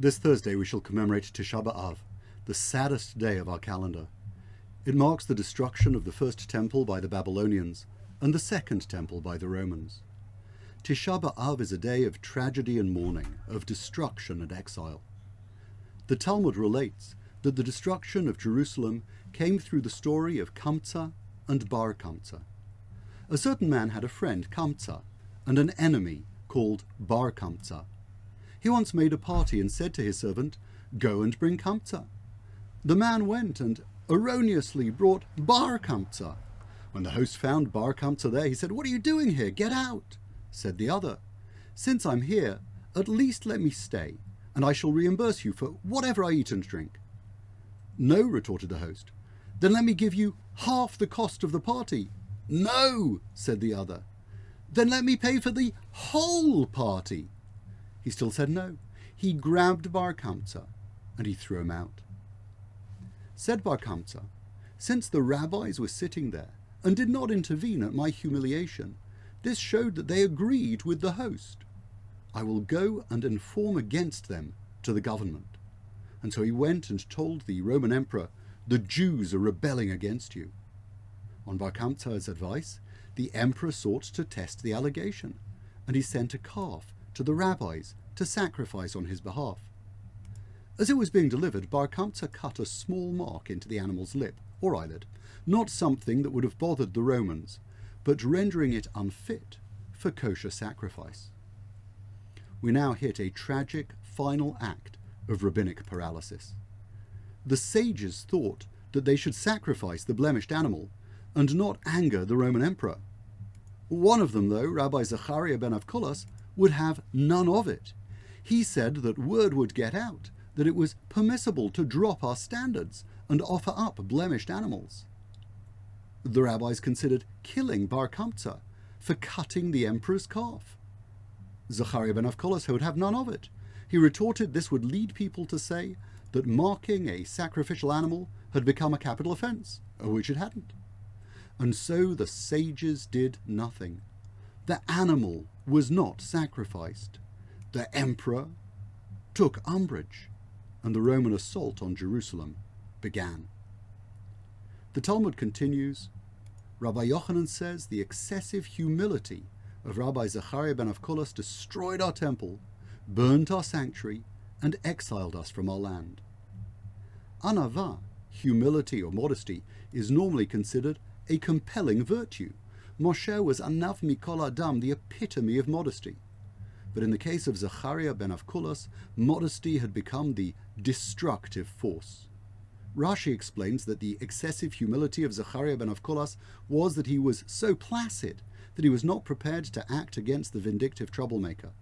This Thursday we shall commemorate Tisha B'Av, the saddest day of our calendar. It marks the destruction of the first temple by the Babylonians and the second temple by the Romans. Tisha B'Av is a day of tragedy and mourning, of destruction and exile. The Talmud relates that the destruction of Jerusalem came through the story of Kamtza and Bar Kamtza. A certain man had a friend, Kamtza, and an enemy called Bar Kamtza. He once made a party and said to his servant, "Go and bring Kamtza." The man went and erroneously brought Bar Kamtza. When the host found Bar Kamtza there, he said, "What are you doing here? Get out!" Said the other, "Since I'm here, at least let me stay, and I shall reimburse you for whatever I eat and drink." "No," retorted the host. "Then let me give you half the cost of the party." "No," said the other. "Then let me pay for the whole party." He still said no. He grabbed Bar Kamtza and he threw him out. Said Bar Kamtza, "Since the rabbis were sitting there and did not intervene at my humiliation, this showed that they agreed with the host. I will go and inform against them to the government." And so he went and told the Roman emperor, "The Jews are rebelling against you." On Bar Kamtza's advice, the emperor sought to test the allegation, and he sent a calf to the rabbis to sacrifice on his behalf. As it was being delivered, Bar Kamtza cut a small mark into the animal's lip or eyelid, not something that would have bothered the Romans, but rendering it unfit for kosher sacrifice. We now hit a tragic final act of rabbinic paralysis. The sages thought that they should sacrifice the blemished animal and not anger the Roman emperor. One of them, though, Rabbi Zachariah ben Avkolas, would have none of it. He said that word would get out that it was permissible to drop our standards and offer up blemished animals. The rabbis considered killing Bar Kamtza for cutting the emperor's calf. Zachariah ben Avkolas would have none of it. He retorted this would lead people to say that marking a sacrificial animal had become a capital offense, which it hadn't. And so the sages did nothing. The animal was not sacrificed. The emperor took umbrage, and the Roman assault on Jerusalem began. The Talmud continues, Rabbi Yochanan says the excessive humility of Rabbi Zachariah ben Avkolas destroyed our temple, burnt our sanctuary, and exiled us from our land. Anava, humility or modesty, is normally considered a compelling virtue. Moshe was anav mikol adam, the epitome of modesty. But in the case of Zachariah ben Avkolas, modesty had become the destructive force. Rashi explains that the excessive humility of Zachariah ben Avkolas was that he was so placid that he was not prepared to act against the vindictive troublemaker.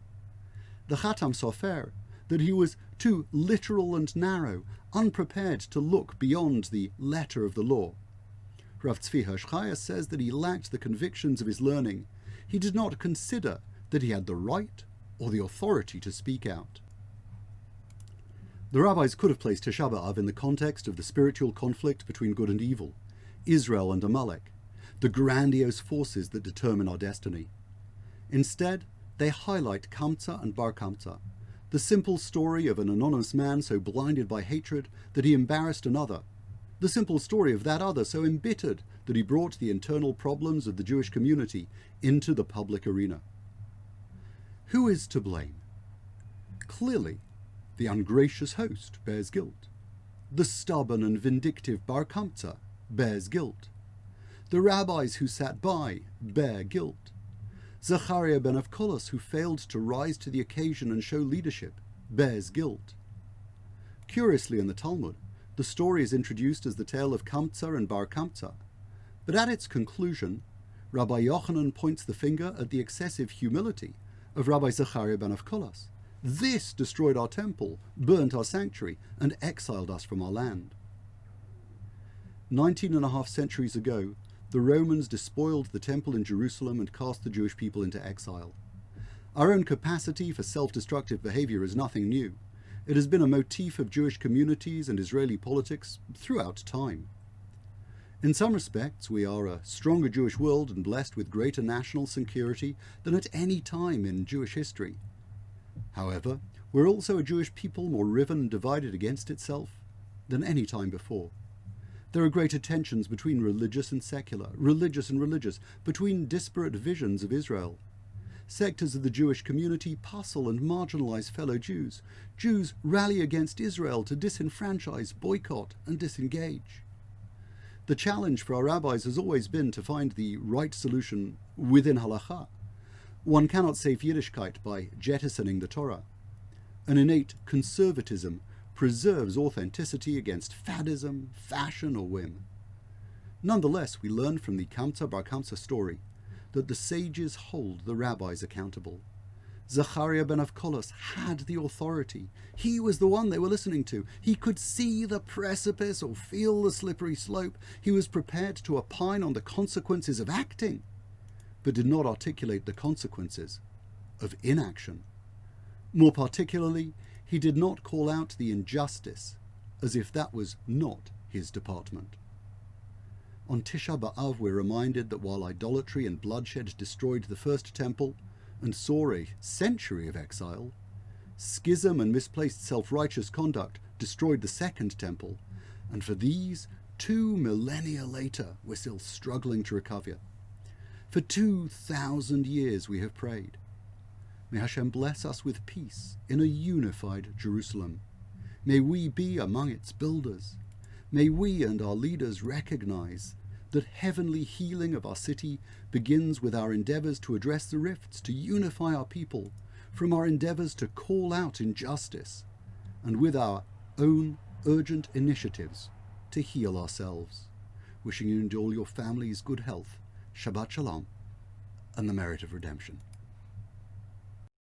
The Khatam Sofer, that he was too literal and narrow, unprepared to look beyond the letter of the law. Rav Tzvi Hirschchaya says that he lacked the convictions of his learning. He did not consider that he had the right or the authority to speak out. The rabbis could have placed Tisha B'Av in the context of the spiritual conflict between good and evil, Israel and Amalek, the grandiose forces that determine our destiny. Instead, they highlight Kamtza and Bar Kamtza, the simple story of an anonymous man so blinded by hatred that he embarrassed another, the simple story of that other so embittered that he brought the internal problems of the Jewish community into the public arena. Who is to blame? Clearly, the ungracious host bears guilt. The stubborn and vindictive Bar Kamtza bears guilt. The rabbis who sat by bear guilt. Zachariah ben Avkolas, who failed to rise to the occasion and show leadership, bears guilt. Curiously, in the Talmud, the story is introduced as the tale of Kamtza and Bar Kamtza, but at its conclusion, Rabbi Yochanan points the finger at the excessive humility of Rabbi Zachariah ben Avkolas. This destroyed our temple, burnt our sanctuary, and exiled us from our land. 19.5 centuries ago, the Romans despoiled the temple in Jerusalem and cast the Jewish people into exile. Our own capacity for self-destructive behavior is nothing new. It has been a motif of Jewish communities and Israeli politics throughout time. In some respects, we are a stronger Jewish world and blessed with greater national security than at any time in Jewish history. However, We're also a Jewish people more riven and divided against itself than any time before. There are greater tensions between religious and secular, religious and religious, between disparate visions of Israel. Sectors of the Jewish community puzzle and marginalize fellow Jews. Jews rally against Israel to disenfranchise, boycott, and disengage. The challenge for our rabbis has always been to find the right solution within halakha. One cannot save Yiddishkeit by jettisoning the Torah. An innate conservatism preserves authenticity against faddism, fashion, or whim. Nonetheless, we learn from the Kamsa Bar Kamsa story that the sages hold the rabbis accountable. Zachariah ben Avkolos had the authority. He was the one they were listening to. He could see the precipice or feel the slippery slope. He was prepared to opine on the consequences of acting, but did not articulate the consequences of inaction. More particularly, he did not call out the injustice as if that was not his department. On Tisha B'Av, we're reminded that while idolatry and bloodshed destroyed the first temple and saw a century of exile, schism and misplaced self-righteous conduct destroyed the second temple, and for these, 2 millennia later, we're still struggling to recover. For 2,000 years we have prayed. May Hashem bless us with peace in a unified Jerusalem. May we be among its builders. May we and our leaders recognize that heavenly healing of our city begins with our endeavors to address the rifts, to unify our people, from our endeavors to call out injustice, and with our own urgent initiatives to heal ourselves. Wishing you and all your families good health, Shabbat Shalom, and the merit of redemption.